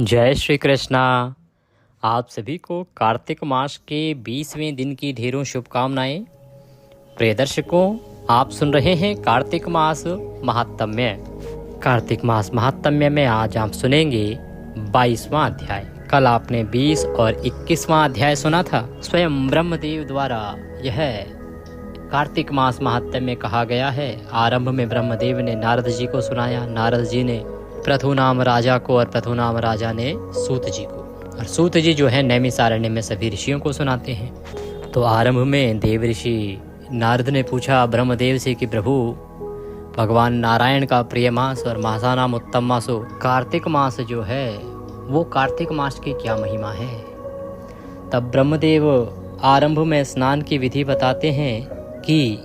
जय श्री कृष्णा। आप सभी को कार्तिक मास के 20वें दिन की ढेरों शुभकामनाएं। प्रिय दर्शकों, आप सुन रहे हैं कार्तिक मास महात्म्य। कार्तिक मास महात्म्य में आज आप सुनेंगे 22वां अध्याय। कल आपने 20 और 21वां अध्याय सुना था। स्वयं ब्रह्मदेव द्वारा यह कार्तिक मास महात्म्य में कहा गया है। आरंभ में ब्रह्मदेव ने नारद जी को सुनाया, नारद जी ने पृथुनाम राजा को और पृथुनाम राजा ने सूत जी को, और सूत जी जो है नैमिषारण्य में सभी ऋषियों को सुनाते हैं। तो आरंभ में देव ऋषि नारद ने पूछा ब्रह्मदेव से कि प्रभु, भगवान नारायण का प्रिय मास और मासानाम उत्तम मासो कार्तिक मास जो है वो कार्तिक मास की क्या महिमा है। तब ब्रह्मदेव आरंभ में स्नान की विधि बताते हैं कि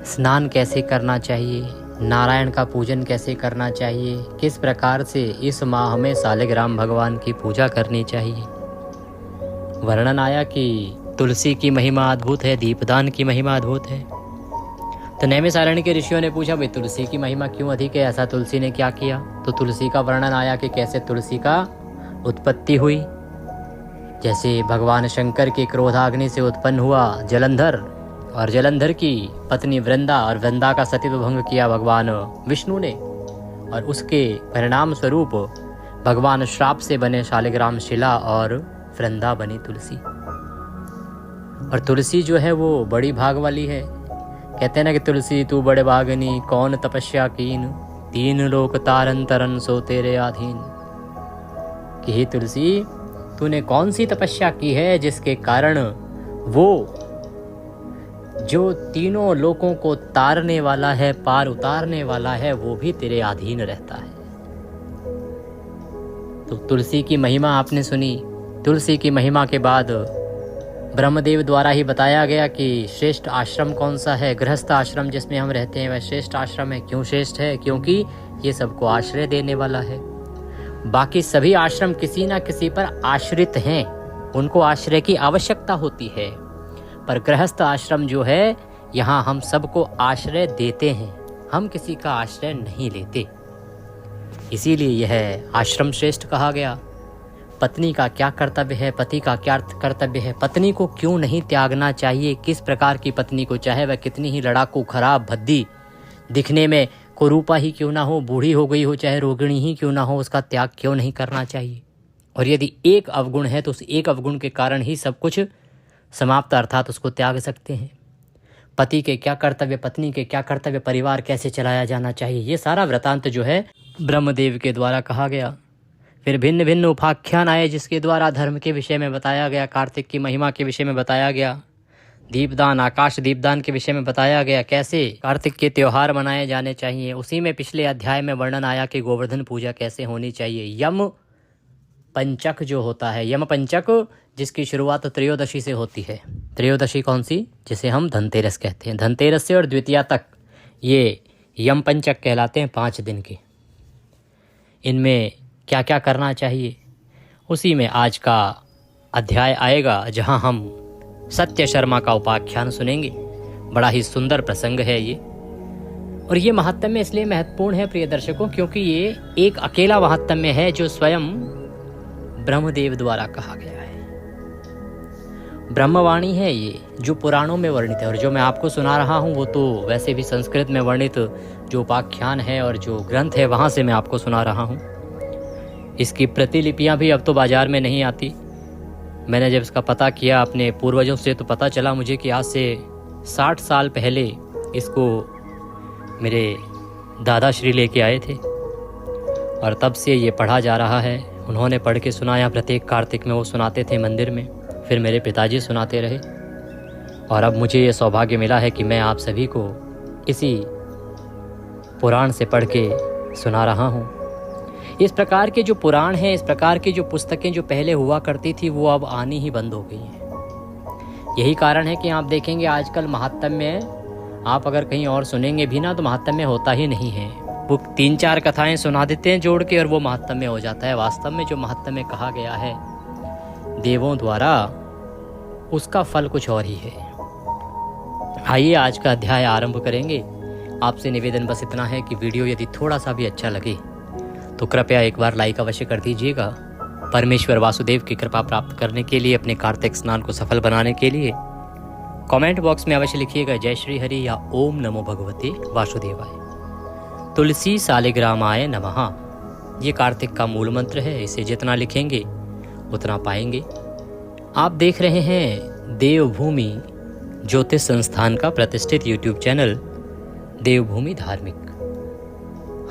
स्नान कैसे करना चाहिए, नारायण का पूजन कैसे करना चाहिए, किस प्रकार से इस माह में शालिग्राम भगवान की पूजा करनी चाहिए। वर्णन आया कि तुलसी की महिमा अद्भुत है, दीपदान की महिमा अद्भुत है। तो नैमिषारण्य के ऋषियों ने पूछा भाई तुलसी की महिमा क्यों अधिक है, ऐसा तुलसी ने क्या किया। तो तुलसी का वर्णन आया कि कैसे तुलसी का उत्पत्ति हुई। जैसे भगवान शंकर के क्रोधाग्नि से उत्पन्न हुआ जलंधर, और जलंधर की पत्नी वृंदा, और वृंदा का सतीत्व भंग किया भगवान विष्णु ने, और उसके परिणाम स्वरूप भगवान श्राप से बने शालिग्राम शिला और वृंदा बनी तुलसी। और तुलसी जो है वो बड़ी भाग वाली है। कहते हैं ना कि तुलसी तू बड़े भागनी, कौन तपस्या कीन, तीन लोक तारन तरन सो तेरे अधीन। कि हे तुलसी, तूने कौन सी तपस्या की है जिसके कारण वो जो तीनों लोकों को तारने वाला है, पार उतारने वाला है, वो भी तेरे अधीन रहता है। तो तुलसी की महिमा आपने सुनी। तुलसी की महिमा के बाद ब्रह्मदेव द्वारा ही बताया गया कि श्रेष्ठ आश्रम कौन सा है। गृहस्थ आश्रम जिसमें हम रहते हैं वह श्रेष्ठ आश्रम है। क्यों श्रेष्ठ है? क्योंकि ये सबको आश्रय देने वाला है। बाकी सभी आश्रम किसी ना किसी पर आश्रित हैं, उनको आश्रय की आवश्यकता होती है। पर गृहस्थ आश्रम जो है, यहाँ हम सबको आश्रय देते हैं, हम किसी का आश्रय नहीं लेते। इसीलिए यह आश्रम श्रेष्ठ कहा गया। पत्नी का क्या कर्तव्य है, पति का क्या कर्तव्य है, पत्नी को क्यों नहीं त्यागना चाहिए, किस प्रकार की पत्नी को, चाहे वह कितनी ही लड़ाकू, खराब, भद्दी, दिखने में कुरूपा ही क्यों ना हो, बूढ़ी हो गई हो, चाहे रोगिणी ही क्यों ना हो, उसका त्याग क्यों नहीं करना चाहिए। और यदि एक अवगुण है तो उस एक अवगुण के कारण ही सब कुछ समाप्त, अर्थात उसको त्याग सकते हैं। पति के क्या कर्तव्य, पत्नी के क्या कर्तव्य, परिवार कैसे चलाया जाना चाहिए, ये सारा वृतांत जो है ब्रह्मदेव के द्वारा कहा गया। फिर भिन्न भिन्न उपाख्यान आए जिसके द्वारा धर्म के विषय में बताया गया, कार्तिक की महिमा के विषय में बताया गया, दीपदान, आकाश दीपदान के विषय में बताया गया, कैसे कार्तिक के त्योहार मनाए जाने चाहिए। उसी में पिछले अध्याय में वर्णन आया कि गोवर्धन पूजा कैसे होनी चाहिए। यम पंचक जो होता है, यम पंचक जिसकी शुरुआत त्रयोदशी से होती है। त्रयोदशी कौन सी? जिसे हम धनतेरस कहते हैं। धनतेरस से और द्वितीया तक ये यम पंचक कहलाते हैं, 5 दिन के। इनमें क्या क्या करना चाहिए, उसी में आज का अध्याय आएगा, जहां हम सत्य शर्मा का उपाख्यान सुनेंगे। बड़ा ही सुंदर प्रसंग है ये। और ये महात्म्य इसलिए महत्वपूर्ण है प्रिय दर्शकों, क्योंकि ये एक अकेला महात्म्य है जो स्वयं ब्रह्मदेव द्वारा कहा गया है। ब्रह्मवाणी है ये, जो पुराणों में वर्णित है। और जो मैं आपको सुना रहा हूँ वो तो वैसे भी संस्कृत में वर्णित जो उपाख्यान है और जो ग्रंथ है वहाँ से मैं आपको सुना रहा हूँ। इसकी प्रतिलिपियाँ भी अब तो बाजार में नहीं आती। मैंने जब इसका पता किया अपने पूर्वजों से तो पता चला मुझे कि आज से 60 साल पहले इसको मेरे दादाश्री लेके आए थे, और तब से ये पढ़ा जा रहा है। उन्होंने पढ़ के सुनाया, प्रत्येक कार्तिक में वो सुनाते थे मंदिर में, फिर मेरे पिताजी सुनाते रहे, और अब मुझे ये सौभाग्य मिला है कि मैं आप सभी को इसी पुराण से पढ़ के सुना रहा हूँ। इस प्रकार के जो पुराण हैं, इस प्रकार की जो पुस्तकें जो पहले हुआ करती थी वो अब आनी ही बंद हो गई हैं। यही कारण है कि आप देखेंगे आजकल महात्म्य आप अगर कहीं और सुनेंगे भी ना तो महात्म्य होता ही नहीं है। वो 3-4 कथाएं सुना देते हैं जोड़ के और वो महात्म्य हो जाता है। वास्तव में जो महात्म्य कहा गया है देवों द्वारा, उसका फल कुछ और ही है। आइए आज का अध्याय आरंभ करेंगे। आपसे निवेदन बस इतना है कि वीडियो यदि थोड़ा सा भी अच्छा लगे तो कृपया एक बार लाइक अवश्य कर दीजिएगा। परमेश्वर वासुदेव की कृपा प्राप्त करने के लिए, अपने कार्तिक स्नान को सफल बनाने के लिए कमेंट बॉक्स में अवश्य लिखिएगा जय श्री हरि या ओम नमो भगवते वासुदेवाय। तुलसी सालिग्रामाय नमः, ये कार्तिक का मूल मंत्र है। इसे जितना लिखेंगे उतना पाएंगे। आप देख रहे हैं देवभूमि ज्योतिष संस्थान का प्रतिष्ठित यूट्यूब चैनल देवभूमि धार्मिक।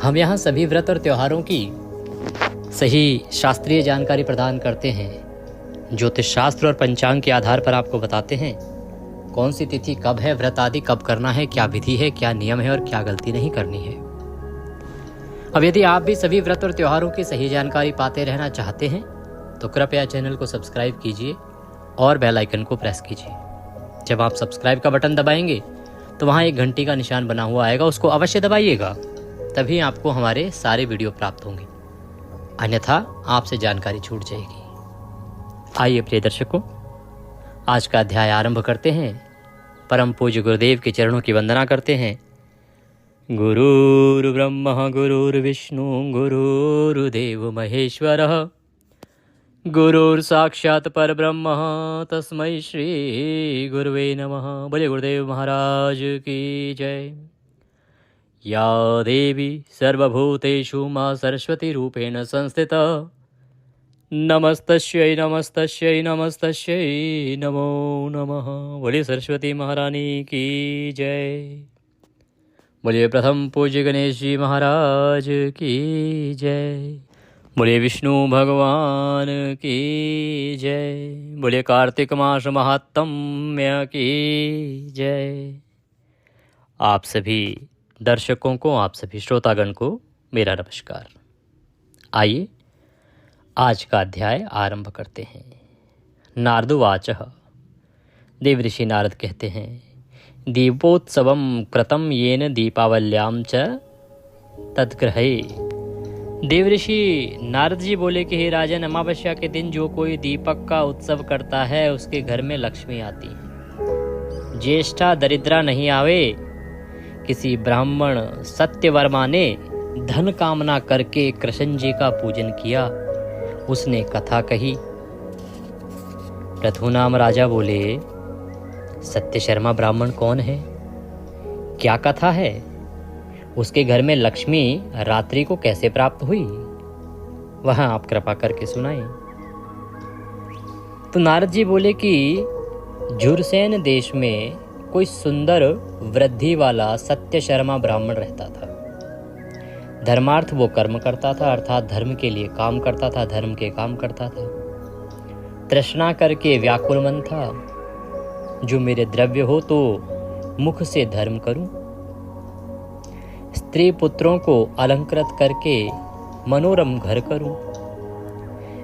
हम यहाँ सभी व्रत और त्योहारों की सही शास्त्रीय जानकारी प्रदान करते हैं। ज्योतिष शास्त्र और पंचांग के आधार पर आपको बताते हैं कौन सी तिथि कब है, व्रत आदि कब करना है, क्या विधि है, क्या नियम है और क्या गलती नहीं करनी है। अब यदि आप भी सभी व्रत और त्योहारों की सही जानकारी पाते रहना चाहते हैं तो कृपया चैनल को सब्सक्राइब कीजिए और बेल आइकन को प्रेस कीजिए। जब आप सब्सक्राइब का बटन दबाएंगे तो वहाँ एक घंटी का निशान बना हुआ आएगा, उसको अवश्य दबाइएगा, तभी आपको हमारे सारे वीडियो प्राप्त होंगे, अन्यथा आपसे जानकारी छूट जाएगी। आइए प्रिय दर्शकों, आज का अध्याय आरंभ करते हैं। परम पूज्य गुरुदेव के चरणों की वंदना करते हैं। गुरुर्ब्रह्मा गुरुर्विष्णु गुरुर्देव महेश्वरः, गुरुर्साक्षात् परब्रह्म तस्मै श्री गुरुवे नमः। बोले गुरुदेव महाराज की जय। या देवी सर्वभूतेषु मां सरस्वती रूपेण संस्थिता, नमस्तस्यै नमस्तस्यै नमस्तस्यै नमो नमः। बोले सरस्वती महारानी की जय। बोलिए प्रथम पूज्य गणेश जी महाराज की जय। बोलिए विष्णु भगवान की जय। बोलिए कार्तिक मास महात्म्य की जय। आप सभी दर्शकों को, आप सभी श्रोतागण को मेरा नमस्कार। आइए आज का अध्याय आरंभ करते हैं। नारदुवाचः, देव ऋषि नारद कहते हैं, दीपोत्सवम कृतम येन दीपावल्याम च तद्ग्रहे। देव ऋषि नारद जी बोले कि हे राजन, अमावस्या के दिन जो कोई दीपक का उत्सव करता है उसके घर में लक्ष्मी आती है। ज्येष्ठा दरिद्रा नहीं आवे। किसी ब्राह्मण सत्यवर्मा ने धन कामना करके कृष्ण जी का पूजन किया। उसने कथा कही। प्रथुनाम राजा बोले, सत्य शर्मा ब्राह्मण कौन है, क्या कथा है, उसके घर में लक्ष्मी रात्रि को कैसे प्राप्त हुई, वहां आप कृपा करके सुनाएं। तो नारद जी बोले कि झुरसेन देश में कोई सुंदर वृद्धि वाला सत्य शर्मा ब्राह्मण रहता था। धर्मार्थ वो कर्म करता था, अर्थात धर्म के लिए काम करता था, धर्म के काम करता था। तृष्णा करके व्याकुल मन था, जो मेरे द्रव्य हो तो मुख से धर्म करूं, स्त्री पुत्रों को अलंकृत करके मनोरम घर करूं।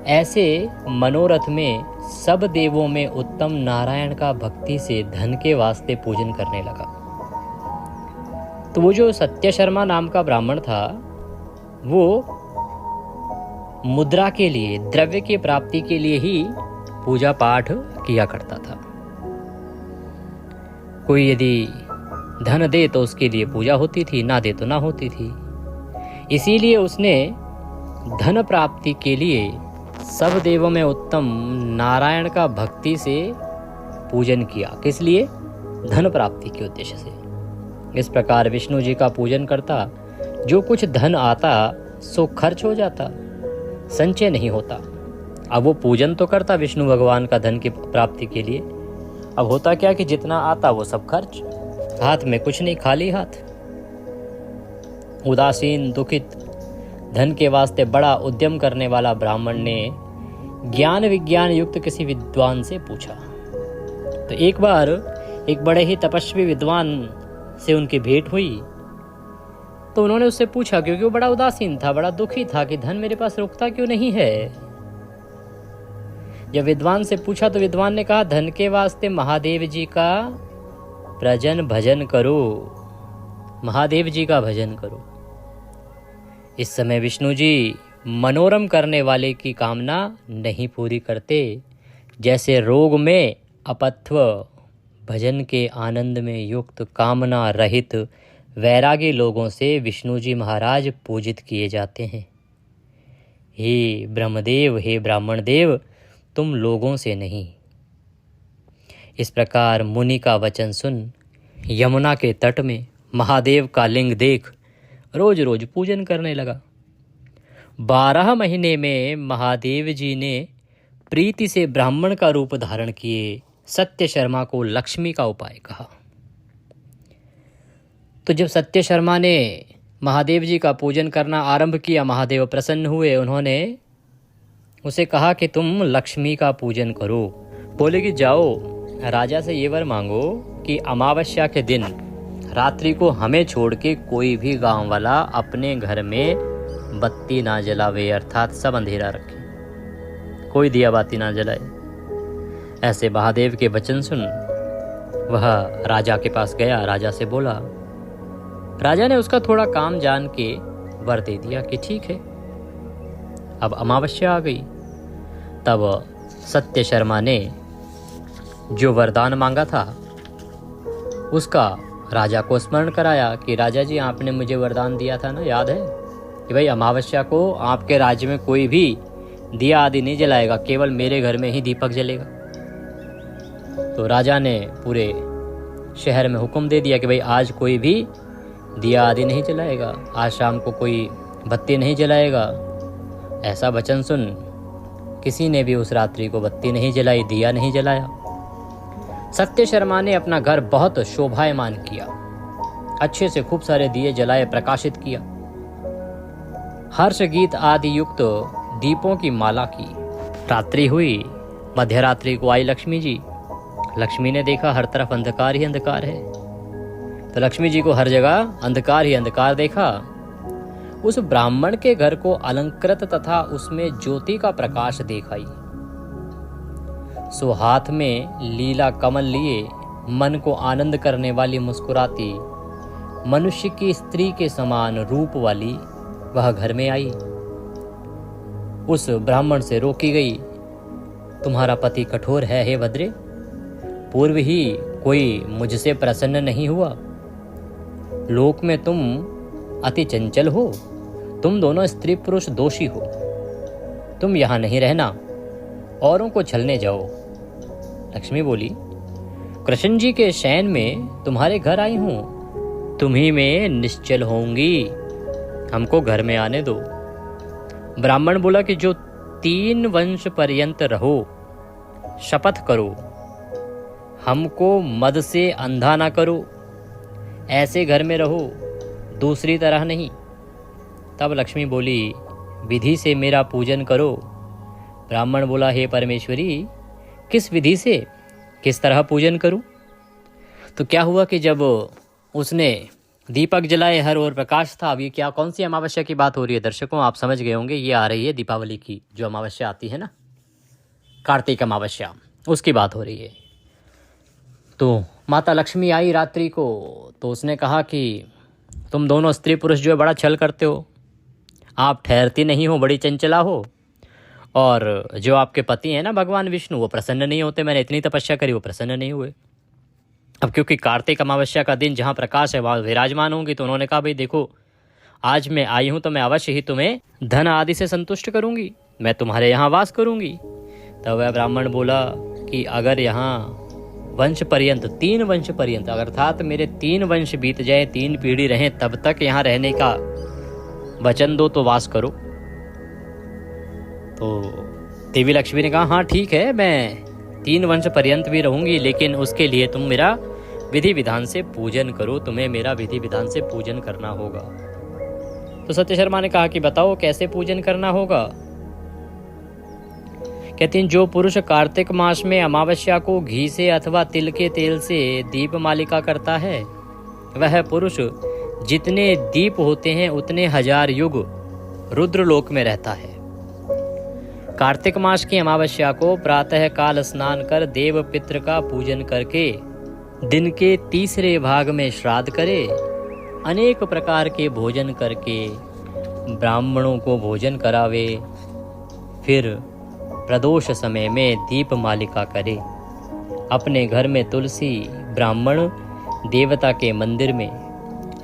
ऐसे मनोरथ में सब देवों में उत्तम नारायण का भक्ति से धन के वास्ते पूजन करने लगा। तो वो जो सत्य शर्मा नाम का ब्राह्मण था, वो मुद्रा के लिए, द्रव्य की प्राप्ति के लिए ही पूजा पाठ किया करता था। कोई यदि धन दे तो उसके लिए पूजा होती थी, ना दे तो ना होती थी। इसीलिए उसने धन प्राप्ति के लिए सब देवों में उत्तम नारायण का भक्ति से पूजन किया। किस लिए? धन प्राप्ति के उद्देश्य से। इस प्रकार विष्णु जी का पूजन करता, जो कुछ धन आता सो खर्च हो जाता, संचय नहीं होता। अब वो पूजन तो करता विष्णु भगवान का धन की प्राप्ति के लिए, अब होता क्या कि जितना आता वो सब खर्च, हाथ में कुछ नहीं, खाली हाथ। उदासीन, दुखित, धन के वास्ते बड़ा उद्यम करने वाला ब्राह्मण ने ज्ञान विज्ञान युक्त किसी विद्वान से पूछा। तो एक बार एक बड़े ही तपस्वी विद्वान से उनकी भेंट हुई। तो उन्होंने उससे पूछा, क्योंकि वो बड़ा उदासीन था, बड़ा दुखी था कि धन मेरे पास रुकता क्यों नहीं है। जब विद्वान से पूछा तो विद्वान ने कहा, धन के वास्ते महादेव जी का प्रजन भजन करो, महादेव जी का भजन करो। इस समय विष्णु जी मनोरम करने वाले की कामना नहीं पूरी करते। जैसे रोग में अपथ्व, भजन के आनंद में युक्त, कामना रहित वैरागी लोगों से विष्णु जी महाराज पूजित किए जाते हैं। हे ब्रह्मदेव, हे ब्राह्मण देव, तुम लोगों से नहीं। इस प्रकार मुनि का वचन सुन यमुना के तट में महादेव का लिंग देख रोज रोज पूजन करने लगा। 12 महीने में महादेव जी ने प्रीति से ब्राह्मण का रूप धारण किए सत्य शर्मा को लक्ष्मी का उपाय कहा। तो जब सत्य शर्मा ने महादेव जी का पूजन करना आरंभ किया, महादेव प्रसन्न हुए। उन्होंने उसे कहा कि तुम लक्ष्मी का पूजन करो। बोले कि जाओ राजा से ये वर मांगो कि अमावस्या के दिन रात्रि को हमें छोड़ के कोई भी गांव वाला अपने घर में बत्ती ना जलावे, अर्थात सब अंधेरा रखे, कोई दिया बाती ना जलाए। ऐसे महादेव के वचन सुन वह राजा के पास गया, राजा से बोला। राजा ने उसका थोड़ा काम जान के वर दे दिया कि ठीक है। अब अमावस्या आ गई। तब सत्य शर्मा ने जो वरदान मांगा था उसका राजा को स्मरण कराया कि राजा जी, आपने मुझे वरदान दिया था ना, याद है कि भाई अमावस्या को आपके राज्य में कोई भी दिया आदि नहीं जलाएगा, केवल मेरे घर में ही दीपक जलेगा। तो राजा ने पूरे शहर में हुक्म दे दिया कि भाई आज कोई भी दिया आदि नहीं जलाएगा, आज शाम को कोई बत्ती नहीं जलाएगा। ऐसा वचन सुन किसी ने भी उस रात्रि को बत्ती नहीं जलाई, दिया नहीं जलाया। सत्य शर्मा ने अपना घर बहुत शोभायमान किया, अच्छे से खूब सारे दिए जलाए, प्रकाशित किया, हर्ष गीत आदि युक्त दीपों की माला की। रात्रि हुई, मध्यरात्रि को आई लक्ष्मी जी। लक्ष्मी ने देखा हर तरफ अंधकार ही अंधकार है, तो लक्ष्मी जी को हर जगह अंधकार ही अंधकार देखा। उस ब्राह्मण के घर को अलंकृत तथा उसमें ज्योति का प्रकाश दिखाई। सो हाथ में लीला कमल लिए मन को आनंद करने वाली मुस्कुराती मनुष्य की स्त्री के समान रूप वाली वह घर में आई। उस ब्राह्मण से रोकी गई, तुम्हारा पति कठोर है हे भद्रे, पूर्व ही कोई मुझसे प्रसन्न नहीं हुआ। लोक में तुम अति चंचल हो, तुम दोनों स्त्री पुरुष दोषी हो। तुम यहाँ नहीं रहना, औरों को छलने जाओ। लक्ष्मी बोली, कृष्ण जी के शयन में तुम्हारे घर आई हूँ, तुम्ही में निश्चल होंगी, हमको घर में आने दो। ब्राह्मण बोला कि जो 3 वंश पर्यंत रहो, शपथ करो, हमको मद से अंधा ना करो, ऐसे घर में रहो, दूसरी तरह नहीं। तब लक्ष्मी बोली, विधि से मेरा पूजन करो। ब्राह्मण बोला, हे परमेश्वरी, किस विधि से, किस तरह पूजन करूं? तो क्या हुआ कि जब उसने दीपक जलाए, हर ओर प्रकाश था। अब ये क्या, कौन सी अमावस्या की बात हो रही है दर्शकों, आप समझ गए होंगे। ये आ रही है दीपावली की, जो अमावस्या आती है ना, कार्तिक अमावस्या, उसकी बात हो रही है। तो माता लक्ष्मी आई रात्रि को, तो उसने कहा कि तुम दोनों स्त्री पुरुष जो है बड़ा छल करते हो, आप ठहरती नहीं हो, बड़ी चंचला हो, और जो आपके पति हैं ना भगवान विष्णु, वो प्रसन्न नहीं होते। मैंने इतनी तपस्या करी, वो प्रसन्न नहीं हुए। अब क्योंकि कार्तिक अमावस्या का दिन जहाँ प्रकाश है वहाँ विराजमान होंगी, तो उन्होंने कहा, भाई देखो, आज मैं आई हूँ तो मैं अवश्य ही तुम्हें धन आदि से संतुष्ट करूँगी, मैं तुम्हारे यहाँ वास करूँगी। तब वह ब्राह्मण बोला कि अगर यहाँ वंश पर्यंत, 3 वंश पर्यंत, अर्थात मेरे 3 वंश बीत जाए, 3 पीढ़ी रहें, तब तक यहाँ रहने का वचन दो तो वास करो। तो देवी लक्ष्मी ने कहा, हाँ ठीक है, मैं 3 वंश पर्यंत भी रहूंगी, लेकिन उसके लिए तुम मेरा विधि विधान से पूजन करो, तुम्हें मेरा विधि विधान से पूजन करना होगा। तो सत्य शर्मा ने कहा कि बताओ कैसे पूजन करना होगा। कहती हैं, जो पुरुष कार्तिक मास में अमावस्या को घी से अथवा तिल के तेल से दीप मालिका करता है, वह पुरुष जितने दीप होते हैं उतने 1000 युग रुद्रलोक में रहता है। कार्तिक मास की अमावस्या को प्रातः काल स्नान कर देव पितृ का पूजन करके दिन के 3रे भाग में श्राद्ध करे, अनेक प्रकार के भोजन करके ब्राह्मणों को भोजन करावे, फिर प्रदोष समय में दीप मालिका करे। अपने घर में तुलसी, ब्राह्मण देवता के मंदिर में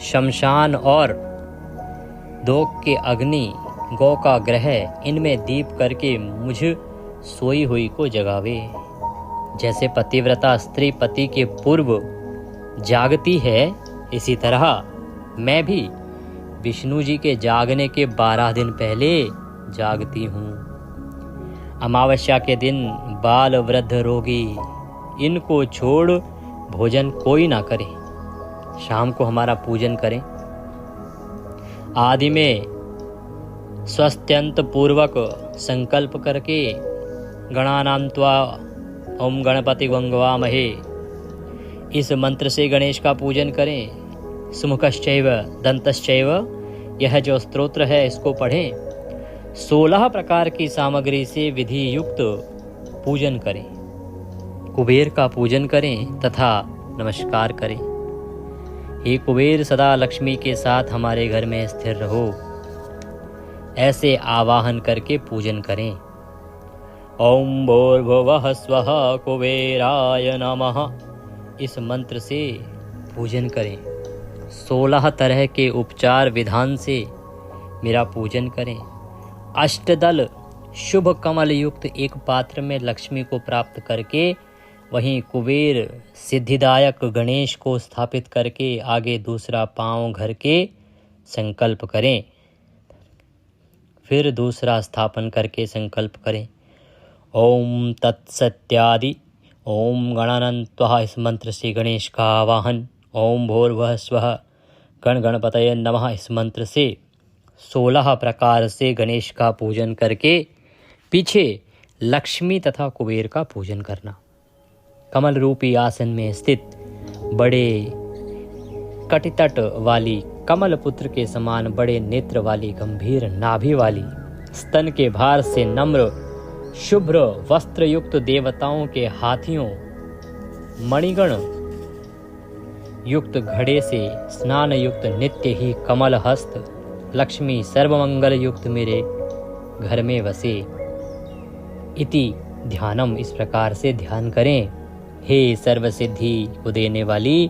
शमशान और दोक के अग्नि गौ का ग्रह इनमें दीप करके मुझ सोई हुई को जगावे। जैसे पतिव्रता स्त्री पति के पूर्व जागती है, इसी तरह मैं भी विष्णु जी के जागने के 12 दिन पहले जागती हूँ। अमावस्या के दिन बाल वृद्ध रोगी इनको छोड़ भोजन कोई ना करे। शाम को हमारा पूजन करें। आदि में स्वस्त्यंत पूर्वक संकल्प करके गणानां त्वा ओम गणपति गंगवामहे इस मंत्र से गणेश का पूजन करें। सुमुखश्चैव दंतश्चैव, यह जो स्तोत्र है इसको पढ़ें। 16 प्रकार की सामग्री से विधि युक्त पूजन करें। कुबेर का पूजन करें तथा नमस्कार करें। हे कुबेर, सदा लक्ष्मी के साथ हमारे घर में स्थिर रहो, ऐसे आवाहन करके पूजन करें। ओम भूर्भुवः स्वः कुबेराय नमः, इस मंत्र से पूजन करें। 16 तरह के उपचार विधान से मेरा पूजन करें। अष्टदल शुभ कमल युक्त एक पात्र में लक्ष्मी को प्राप्त करके वहीं कुबेर सिद्धिदायक गणेश को स्थापित करके आगे दूसरा पांव घर के संकल्प करें। फिर दूसरा स्थापन करके संकल्प करें। ओम तत्सत्यादि ओम गणानन्त्वा, इस मंत्र से गणेश का आवाहन। ओम भूर्भुवः स्वः गण गणपतये नमः, इस मंत्र से 16 प्रकार से गणेश का पूजन करके पीछे लक्ष्मी तथा कुबेर का पूजन करना। कमल रूपी आसन में स्थित बड़े कटितट वाली कमल पुत्र के समान बड़े नेत्र वाली गंभीर नाभि वाली स्तन के भार से नम्र शुभ्र वस्त्र युक्त देवताओं के हाथियों मणिगण युक्त घड़े से स्नान युक्त नित्य ही कमल हस्त लक्ष्मी सर्वमंगल युक्त मेरे घर में वसे इति ध्यानम, इस प्रकार से ध्यान करें। हे सर्व सिद्धि को देने वाली,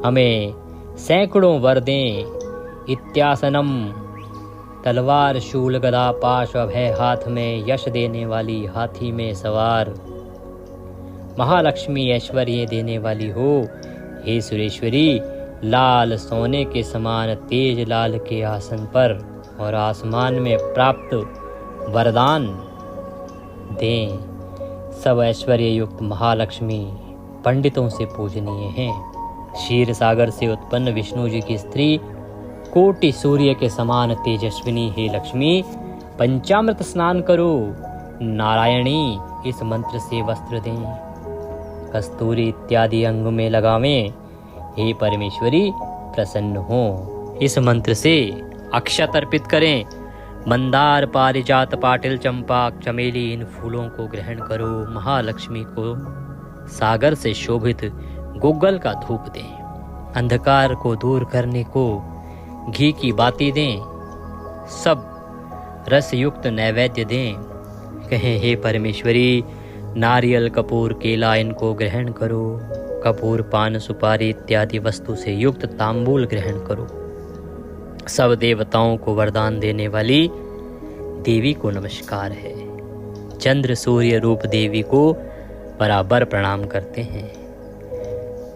हमें सैकड़ों वर दें। इत्यासनम, तलवार शूल गदा पाश अभय हाथ में यश देने वाली हाथी में सवार महालक्ष्मी ऐश्वर्य देने वाली हो। हे सुरेश्वरी, लाल सोने के समान तेज लाल के आसन पर और आसमान में प्राप्त वरदान दें। सब ऐश्वर्य युक्त महालक्ष्मी पंडितों से पूजनीय हैं। क्षीर सागर से उत्पन्न विष्णु जी की स्त्री कोटि सूर्य के समान तेजस्विनी हे लक्ष्मी, पंचामृत स्नान करो। नारायणी, इस मंत्र से वस्त्र दें। कस्तूरी इत्यादि अंग में लगावें। हे परमेश्वरी, प्रसन्न हो। इस मंत्र से अक्षत अर्पित करें। मंदार पारिजात पाटिल चंपा चमेली इन फूलों को ग्रहण करो। महालक्ष्मी को सागर से शोभित गुग्गल का धूप दें। अंधकार को दूर करने को घी की बाती दें। सब रस युक्त नैवेद्य दें। कहें हे परमेश्वरी, नारियल कपूर केला इनको ग्रहण करो। कपूर पान सुपारी इत्यादि वस्तु से युक्त तांबूल ग्रहण करो। सब देवताओं को वरदान देने वाली देवी को नमस्कार है। चंद्र सूर्य रूप देवी को बराबर प्रणाम करते हैं।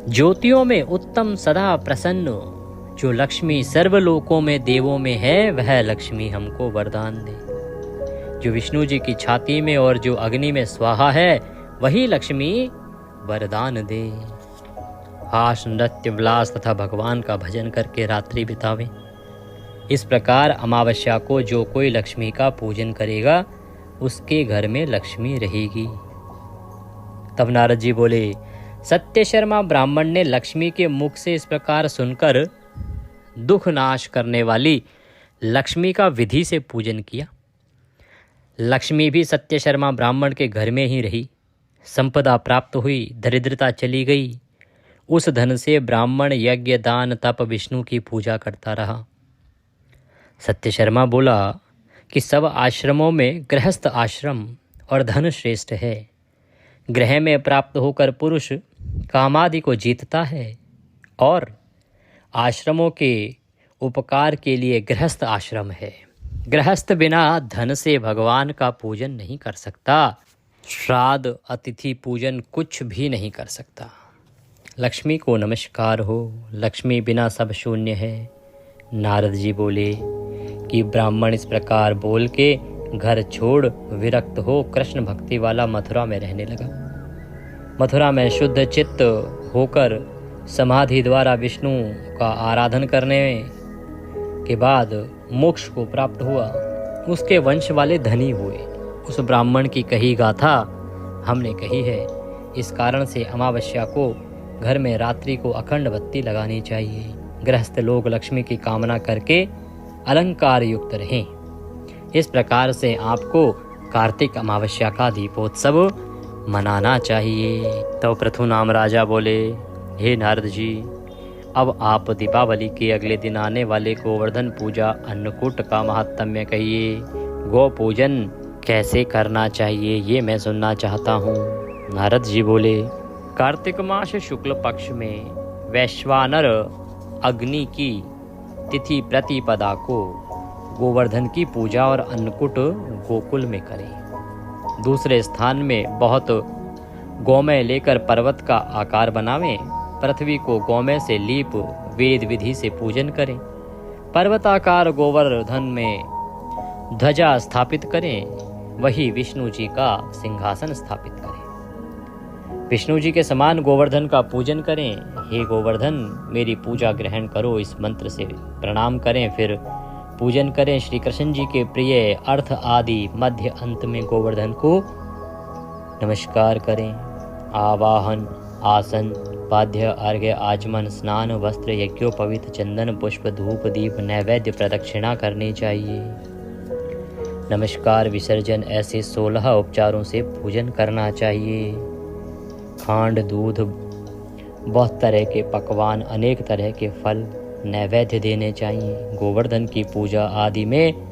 ज्योतियों में उत्तम सदा प्रसन्न जो लक्ष्मी सर्वलोकों में देवों में है, वह लक्ष्मी हमको वरदान दे। जो विष्णु जी की छाती में और जो अग्नि में स्वाहा है, वही लक्ष्मी वरदान दे। हास नृत्य विलास तथा भगवान का भजन करके रात्रि बितावें। इस प्रकार अमावस्या को जो कोई लक्ष्मी का पूजन करेगा, उसके घर में लक्ष्मी रहेगी। तब नारद जी बोले, सत्य शर्मा ब्राह्मण ने लक्ष्मी के मुख से इस प्रकार सुनकर दुख नाश करने वाली लक्ष्मी का विधि से पूजन किया। लक्ष्मी भी सत्य शर्मा ब्राह्मण के घर में ही रही। संपदा प्राप्त हुई, दरिद्रता चली गई। उस धन से ब्राह्मण यज्ञ दान तप विष्णु की पूजा करता रहा। सत्य शर्मा बोला कि सब आश्रमों में गृहस्थ आश्रम और धन श्रेष्ठ है। ग्रह में प्राप्त होकर पुरुष कामादि को जीतता है और आश्रमों के उपकार के लिए गृहस्थ आश्रम है। गृहस्थ बिना धन से भगवान का पूजन नहीं कर सकता। श्राद्ध अतिथि पूजन कुछ भी नहीं कर सकता। लक्ष्मी को नमस्कार हो, लक्ष्मी बिना सब शून्य है। नारद जी बोले कि ब्राह्मण इस प्रकार बोल के घर छोड़ विरक्त हो कृष्ण भक्ति वाला मथुरा में रहने लगा। मथुरा में शुद्ध चित्त होकर समाधि द्वारा विष्णु का आराधन करने के बाद मोक्ष को प्राप्त हुआ। उसके वंश वाले धनी हुए। उस ब्राह्मण की कही गाथा हमने कही है। इस कारण से अमावस्या को घर में रात्रि को अखंड बत्ती लगानी चाहिए। गृहस्थ लोग लक्ष्मी की कामना करके अलंकार युक्त रहें। इस प्रकार से आपको कार्तिक अमावस्या का दीपोत्सव मनाना चाहिए। तो पृथुनाम राजा बोले, हे नारद जी, अब आप दीपावली के अगले दिन आने वाले गोवर्धन पूजा अन्नकूट का महात्म्य कहिए। गौ पूजन कैसे करना चाहिए ये मैं सुनना चाहता हूँ। नारद जी बोले, कार्तिक मास शुक्ल पक्ष में वैश्वानर अग्नि की तिथि प्रतिपदा को गोवर्धन की पूजा और अन्नकूट गोकुल में करें। दूसरे स्थान में बहुत गौमय लेकर पर्वत का आकार बनावें। पृथ्वी को गौमय से लीप वेद विधि से पूजन करें। पर्वताकार गोवर्धन में ध्वजा स्थापित करें। वही विष्णु जी का सिंहासन स्थापित करें। विष्णु जी के समान गोवर्धन का पूजन करें। हे गोवर्धन, मेरी पूजा ग्रहण करो, इस मंत्र से प्रणाम करें, फिर पूजन करें। श्री कृष्ण जी के प्रिय अर्थ आदि मध्य अंत में गोवर्धन को नमस्कार करें। आवाहन, आसन, पाद्य, अर्घ्य, आचमन, स्नान, वस्त्र, यज्ञोपवीत, चंदन, पुष्प, धूप, दीप, नैवेद्य प्रदक्षिणा करनी चाहिए। नमस्कार, विसर्जन, ऐसे 16 उपचारों से पूजन करना चाहिए। खांड, दूध, बहुत तरह के पकवान, अनेक तरह के फल नैवेद्य देने चाहिए। गोवर्धन की पूजा आदि में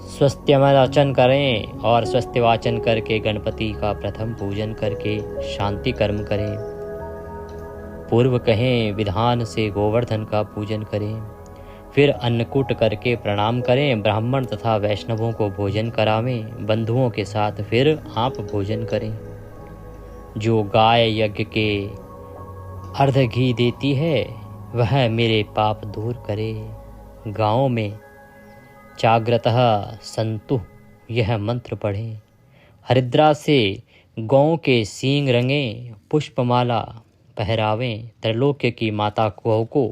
स्वस्त्यवाचन करें और स्वस्त्यवाचन करके गणपति का प्रथम पूजन करके शांति कर्म करें। पूर्व कहें विधान से गोवर्धन का पूजन करें। फिर अन्नकूट करके प्रणाम करें। ब्राह्मण तथा वैष्णवों को भोजन करावें। बंधुओं के साथ फिर आप भोजन करें। जो गाय यज्ञ के अर्ध घी देती है वह मेरे पाप दूर करे। गाँव में जाग्रतः संतु यह मंत्र पढ़ें। हरिद्रा से गौ के सींग रंगें, पुष्पमाला पहरावें। त्रैलोक्य की माता को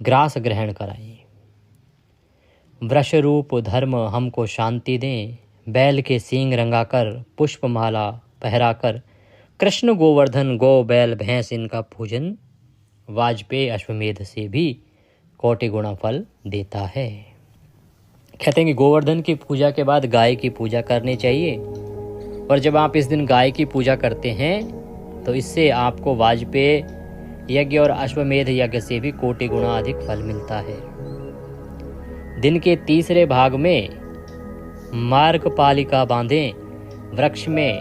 ग्रास ग्रहण कराएं। वृष रूप धर्म हमको शांति दें। बैल के सींग रंगाकर पुष्पमाला पहराकर कृष्ण गोवर्धन गौ बैल भैंस इनका पूजन वाजपेय अश्वमेध से भी कोटि गुणा फल देता है। कहते हैं कि गोवर्धन की पूजा के बाद गाय की पूजा करनी चाहिए। और जब आप इस दिन गाय की पूजा करते हैं तो इससे आपको वाजपेय यज्ञ और अश्वमेध यज्ञ से भी कोटि गुणा अधिक फल मिलता है। दिन के तीसरे भाग में मार्गपालिका बांधें। वृक्ष में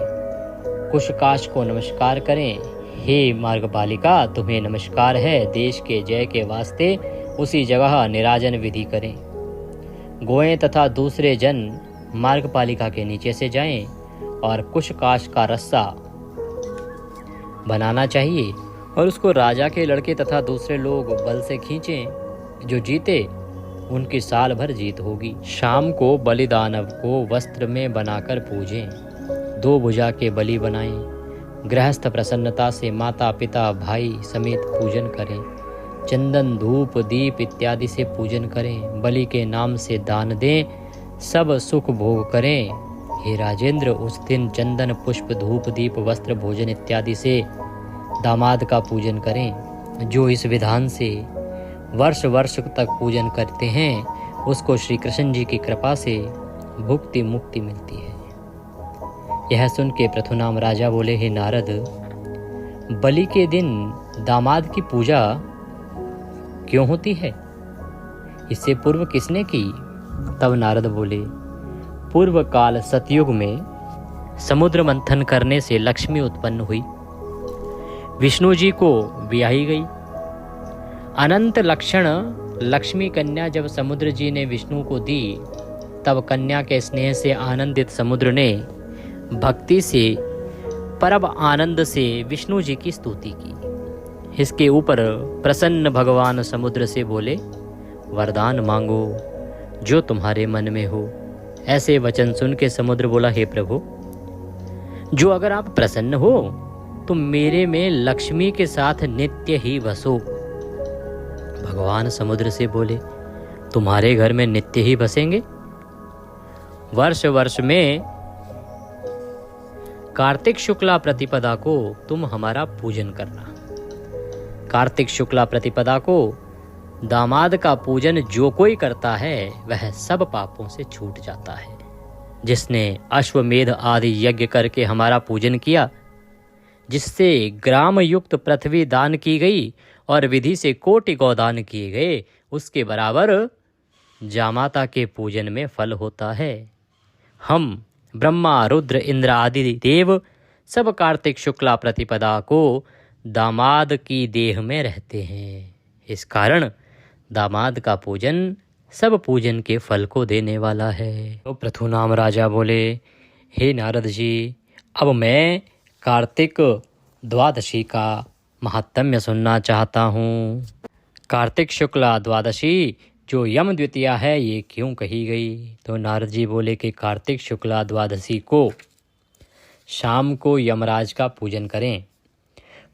कुशकाश को नमस्कार करें। हे मार्गपालिका, तुम्हें नमस्कार है। देश के जय के वास्ते उसी जगह निराजन विधि करें। गोएं तथा दूसरे जन मार्गपालिका के नीचे से जाएं और कुशकाश का रस्सा बनाना चाहिए और उसको राजा के लड़के तथा दूसरे लोग बल से खींचें। जो जीते उनकी साल भर जीत होगी। शाम को बलिदानव को वस्त्र में बनाकर पूजें। 2 भुजा के बलि बनाएं। गृहस्थ प्रसन्नता से माता पिता भाई समेत पूजन करें। चंदन धूप दीप इत्यादि से पूजन करें। बलि के नाम से दान दें। सब सुख भोग करें। हे राजेंद्र, उस दिन चंदन पुष्प धूप दीप वस्त्र भोजन इत्यादि से दामाद का पूजन करें। जो इस विधान से वर्ष वर्ष तक पूजन करते हैं उसको श्री कृष्ण जी की कृपा से भुक्ति मुक्ति मिलती है। यह सुन के पृथुनाम राजा बोले, हे नारद, बलि के दिन दामाद की पूजा क्यों होती है? इससे पूर्व किसने की? तब नारद बोले, पूर्व काल सतयुग में समुद्र मंथन करने से लक्ष्मी उत्पन्न हुई। विष्णु जी को ब्याही गई। अनंत लक्षण लक्ष्मी कन्या जब समुद्र जी ने विष्णु को दी, तब कन्या के स्नेह से आनंदित समुद्र ने भक्ति से परम आनंद से विष्णु जी की स्तुति की। इसके ऊपर प्रसन्न भगवान समुद्र से बोले, वरदान मांगो जो तुम्हारे मन में हो। ऐसे वचन सुन के समुद्र बोला, हे प्रभु, जो अगर आप प्रसन्न हो तो मेरे में लक्ष्मी के साथ नित्य ही बसो। भगवान समुद्र से बोले, तुम्हारे घर में नित्य ही बसेंगे। वर्ष वर्ष में कार्तिक शुक्ला प्रतिपदा को तुम हमारा पूजन करना। कार्तिक शुक्ला प्रतिपदा को दामाद का पूजन जो कोई करता है वह सब पापों से छूट जाता है। जिसने अश्वमेध आदि यज्ञ करके हमारा पूजन किया, जिससे ग्राम युक्त पृथ्वी दान की गई और विधि से कोटि गौदान किए गए, उसके बराबर जामाता के पूजन में फल होता है। हम ब्रह्मा, रुद्र, इंद्र आदि देव सब कार्तिक शुक्ला प्रतिपदा को दामाद की देह में रहते हैं। इस कारण दामाद का पूजन सब पूजन के फल को देने वाला है। तो पृथुनाम राजा बोले, हे नारद जी, अब मैं कार्तिक द्वादशी का महात्म्य सुनना चाहता हूँ। कार्तिक शुक्ला द्वादशी जो यम द्वितीया है, ये क्यों कही गई? तो नारद जी बोले कि कार्तिक शुक्ला द्वादशी को शाम को यमराज का पूजन करें।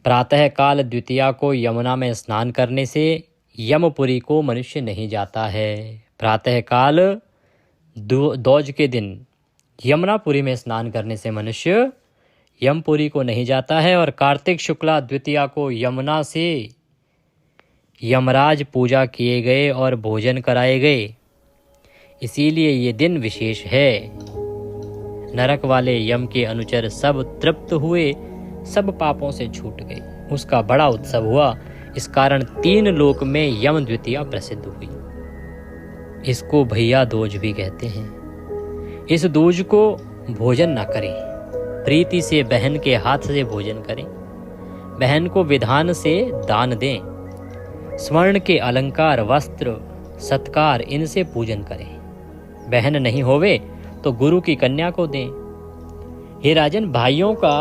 प्रातः काल द्वितीया को यमुना में स्नान करने से यमपुरी को मनुष्य नहीं जाता है। प्रातः काल दौज के दिन यमुनापुरी में स्नान करने से मनुष्य यमपुरी को नहीं जाता है। और कार्तिक शुक्ला द्वितीया को यमुना से यमराज पूजा किए गए और भोजन कराए गए, इसीलिए ये दिन विशेष है। नरक वाले यम के अनुचर सब तृप्त हुए, सब पापों से छूट गए, उसका बड़ा उत्सव हुआ। इस कारण 3 लोक में यम द्वितीया प्रसिद्ध हुई। इसको भैया दूज भी कहते हैं। इस दूज को भोजन न करें, प्रीति से बहन के हाथ से भोजन करें। बहन को विधान से दान दें। स्वर्ण के अलंकार, वस्त्र, सत्कार, इनसे पूजन करें। बहन नहीं होवे तो गुरु की कन्या को दें। हे राजन, भाइयों का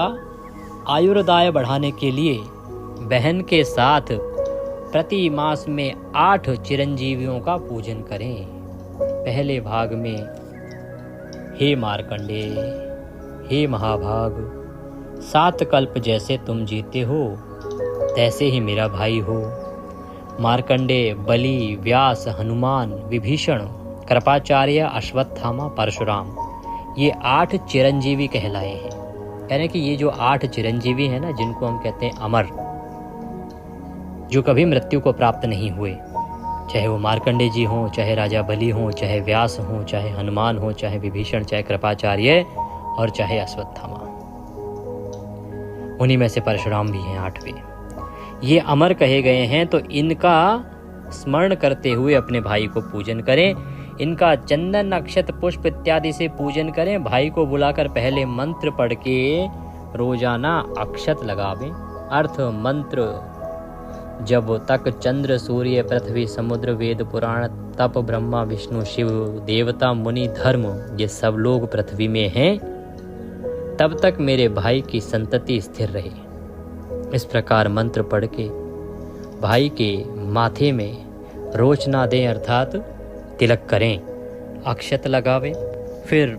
आयुर्दाय बढ़ाने के लिए बहन के साथ प्रति मास में 8 चिरंजीवियों का पूजन करें। पहले भाग में, हे मार्कंडे, हे महाभाग, 7 कल्प जैसे तुम जीते हो तैसे ही मेरा भाई हो। मार्कंडे, बलि, व्यास, हनुमान, विभीषण, कृपाचार्य, अश्वत्थामा, परशुराम, ये 8 चिरंजीवी कहलाए हैं। यानी कि ये जो 8 चिरंजीवी हैं ना, जिनको हम कहते हैं अमर, जो कभी मृत्यु को प्राप्त नहीं हुए, चाहे वो मार्कंडे जी हों, चाहे राजा बलि हों, चाहे व्यास हों, चाहे हनुमान हों, चाहे विभीषण, चाहे कृपाचार्य और चाहे अश्वत्थामा, उन्हीं में से परशुराम भी हैं 8वें। ये अमर कहे गए हैं, तो इनका स्मरण करते हुए अपने भाई को पूजन करें। इनका चंदन, अक्षत, पुष्प इत्यादि से पूजन करें। भाई को बुलाकर पहले मंत्र पढ़ के रोजाना अक्षत लगावें। अर्थ मंत्र, जब तक चंद्र, सूर्य, पृथ्वी, समुद्र, वेद, पुराण, तप, ब्रह्मा, विष्णु, शिव, देवता, मुनि, धर्म, ये सब लोग पृथ्वी में हैं, तब तक मेरे भाई की संतति स्थिर रहे। इस प्रकार मंत्र पढ़ के भाई के माथे में रोचना दें, अर्थात तिलक करें, अक्षत लगावें, फिर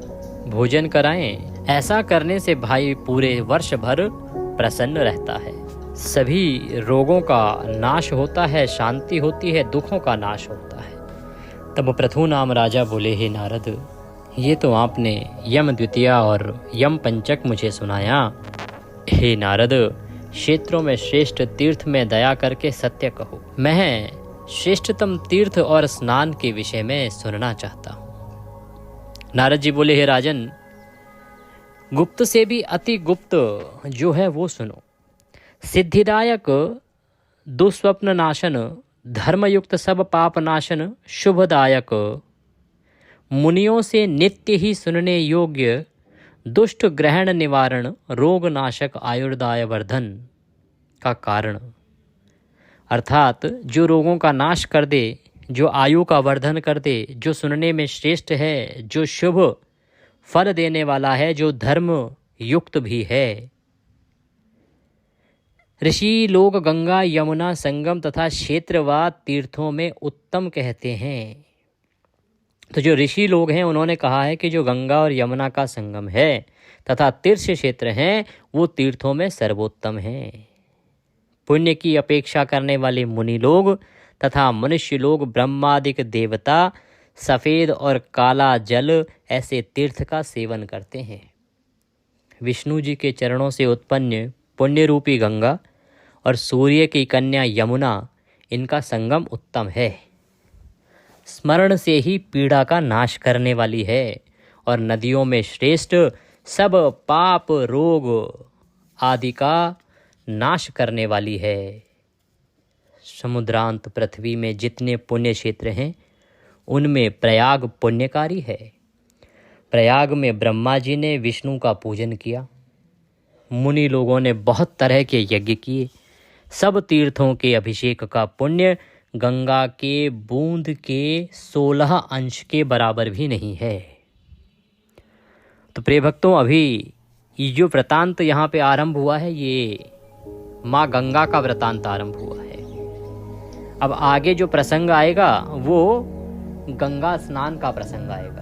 भोजन कराएं। ऐसा करने से भाई पूरे वर्ष भर प्रसन्न रहता है। सभी रोगों का नाश होता है, शांति होती है, दुखों का नाश होता है। तब पृथुनाम राजा बोले, हे नारद, ये तो आपने यम द्वितीया और यम पंचक मुझे सुनाया। हे नारद, क्षेत्रों में श्रेष्ठ तीर्थ में दया करके सत्य कहो। मैं श्रेष्ठतम तीर्थ और स्नान के विषय में सुनना चाहता हूँ। नारद जी बोले, हे राजन, गुप्त से भी अति गुप्त जो है वो सुनो। सिद्धिदायक, दुस्वप्न नाशन, धर्मयुक्त सब पाप नाशन, शुभदायक, मुनियों से नित्य ही सुनने योग्य, दुष्ट ग्रहण निवारण, रोग नाशक, आयुर्दाय वर्धन का कारण, अर्थात जो रोगों का नाश कर दे, जो आयु का वर्धन कर दे, जो सुनने में श्रेष्ठ है, जो शुभ फल देने वाला है, जो धर्म युक्त भी है। ऋषि लोग गंगा यमुना संगम तथा क्षेत्रवाद तीर्थों में उत्तम कहते हैं। तो जो ऋषि लोग हैं उन्होंने कहा है कि जो गंगा और यमुना का संगम है तथा तीर्थ क्षेत्र हैं वो तीर्थों में सर्वोत्तम हैं। पुण्य की अपेक्षा करने वाले मुनि लोग तथा मनुष्य लोग ब्रह्मादिक देवता सफ़ेद और काला जल ऐसे तीर्थ का सेवन करते हैं। विष्णु जी के चरणों से उत्पन्न पुण्य रूपी गंगा और सूर्य की कन्या यमुना, इनका संगम उत्तम है। स्मरण से ही पीड़ा का नाश करने वाली है और नदियों में श्रेष्ठ सब पाप रोग आदि का नाश करने वाली है। समुद्रांत पृथ्वी में जितने पुण्य क्षेत्र हैं उनमें प्रयाग पुण्यकारी है। प्रयाग में ब्रह्मा जी ने विष्णु का पूजन किया, मुनि लोगों ने बहुत तरह के यज्ञ किए। सब तीर्थों के अभिषेक का पुण्य गंगा के बूंद के 16 अंश के बराबर भी नहीं है। तो प्रिय भक्तों, अभी ये जो वृतांत यहाँ पे आरंभ हुआ है ये माँ गंगा का वृतांत आरंभ हुआ है। अब आगे जो प्रसंग आएगा वो गंगा स्नान का प्रसंग आएगा,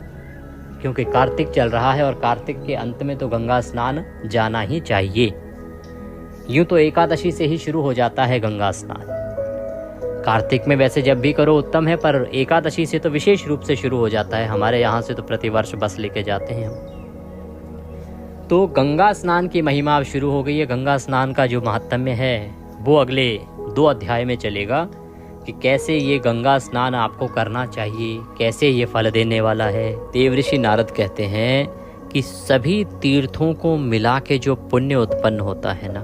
क्योंकि कार्तिक चल रहा है और कार्तिक के अंत में तो गंगा स्नान जाना ही चाहिए। यूं तो एकादशी से ही शुरू हो जाता है गंगा स्नान। कार्तिक में वैसे जब भी करो उत्तम है, पर एकादशी से तो विशेष रूप से शुरू हो जाता है। हमारे यहाँ से तो प्रतिवर्ष बस लेके जाते हैं हम। तो गंगा स्नान की महिमा अब शुरू हो गई है। गंगा स्नान का जो महात्म्य है वो अगले 2 अध्याय में चलेगा कि कैसे ये गंगा स्नान आपको करना चाहिए, कैसे ये फल देने वाला है। देवऋषि नारद कहते हैं कि सभी तीर्थों को मिला के जो पुण्य उत्पन्न होता है ना,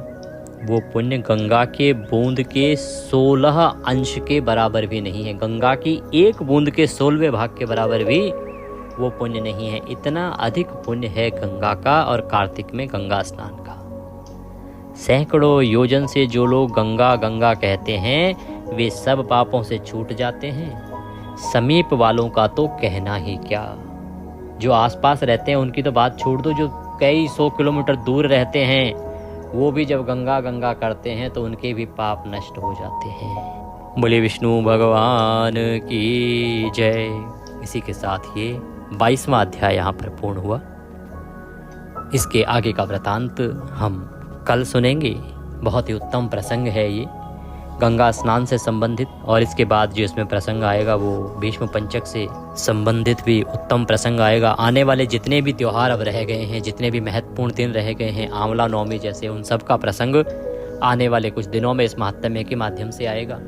वो पुण्य गंगा के बूंद के 16 अंश के बराबर भी नहीं है। गंगा की एक बूंद के 16वें भाग के बराबर भी वो पुण्य नहीं है। इतना अधिक पुण्य है गंगा का और कार्तिक में गंगा स्नान का। सैकड़ों योजन से जो लोग गंगा गंगा कहते हैं वे सब पापों से छूट जाते हैं। समीप वालों का तो कहना ही क्या, जो आसपास रहते हैं उनकी तो बात छोड़ दो, जो कई 100 किलोमीटर दूर रहते हैं वो भी जब गंगा गंगा करते हैं तो उनके भी पाप नष्ट हो जाते हैं। बोले विष्णु भगवान की जय। इसी के साथ ये 22वां अध्याय यहाँ पर पूर्ण हुआ। इसके आगे का वृतांत हम कल सुनेंगे। बहुत ही उत्तम प्रसंग है ये गंगा स्नान से संबंधित, और इसके बाद जो इसमें प्रसंग आएगा वो भीष्म पंचक से संबंधित भी उत्तम प्रसंग आएगा। आने वाले जितने भी त्योहार अब रह गए हैं, जितने भी महत्वपूर्ण दिन रह गए हैं, आंवला नवमी जैसे, उन सब का प्रसंग आने वाले कुछ दिनों में इस महात्म्य के माध्यम से आएगा।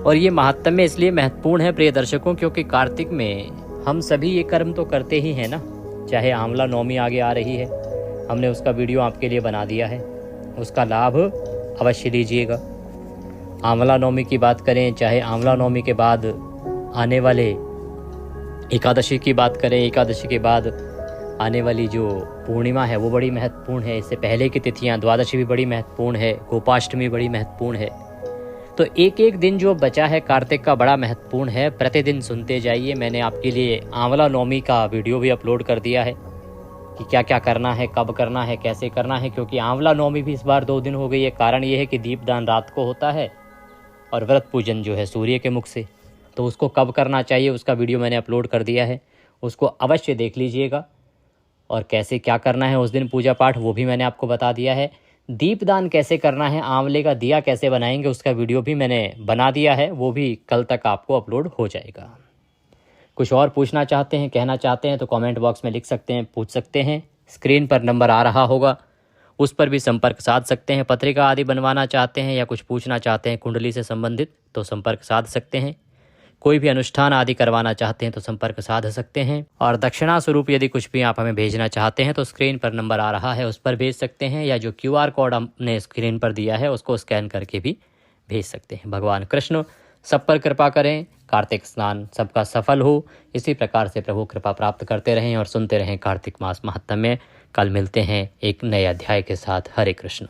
और ये महात्म्य इसलिए महत्वपूर्ण है प्रिय दर्शकों, क्योंकि कार्तिक में हम सभी ये कर्म तो करते ही हैं ना। चाहे आंवला नवमी आगे आ रही है, हमने उसका वीडियो आपके लिए बना दिया है, उसका लाभ अवश्य लीजिएगा। आंवला नवमी की बात करें, चाहे आंवला नवमी के बाद आने वाले एकादशी की बात करें, एकादशी के बाद आने वाली जो पूर्णिमा है वो बड़ी महत्वपूर्ण है। इससे पहले की तिथियां, द्वादशी भी बड़ी महत्वपूर्ण है, गोपाष्टमी बड़ी महत्वपूर्ण है। तो एक एक दिन जो बचा है कार्तिक का बड़ा महत्वपूर्ण है। प्रतिदिन सुनते जाइए। मैंने आपके लिए आंवला नवमी का वीडियो भी अपलोड कर दिया है कि क्या क्या करना है, कब करना है, कैसे करना है। क्योंकि आंवला नवमी भी इस बार 2 दिन हो गई है। कारण ये है कि दीपदान रात को होता है और व्रत पूजन जो है सूर्य के मुख से, तो उसको कब करना चाहिए उसका वीडियो मैंने अपलोड कर दिया है, उसको अवश्य देख लीजिएगा। और कैसे क्या करना है उस दिन पूजा पाठ वो भी मैंने आपको बता दिया है। दीपदान कैसे करना है, आंवले का दिया कैसे बनाएंगे उसका वीडियो भी मैंने बना दिया है, वो भी कल तक आपको अपलोड हो जाएगा। कुछ और पूछना चाहते हैं, कहना चाहते हैं तो कमेंट बॉक्स में लिख सकते हैं, पूछ सकते हैं। स्क्रीन पर नंबर आ रहा होगा, उस पर भी संपर्क साध सकते हैं। पत्रिका आदि बनवाना चाहते हैं या कुछ पूछना चाहते हैं कुंडली से संबंधित तो संपर्क साध सकते हैं। कोई भी अनुष्ठान आदि करवाना चाहते हैं तो संपर्क साध सकते हैं। और दक्षिणा स्वरूप यदि कुछ भी आप हमें भेजना चाहते हैं तो स्क्रीन पर नंबर आ रहा है, उस पर भेज सकते हैं, या जो QR कोड हमने स्क्रीन पर दिया है उसको स्कैन करके भी भेज सकते हैं। भगवान कृष्ण सब पर कृपा करें, कार्तिक स्नान सबका सफल हो। इसी प्रकार से प्रभु कृपा प्राप्त करते रहें और सुनते रहें कार्तिक मास महात्म्य। कल मिलते हैं एक नए अध्याय के साथ। हरे कृष्ण।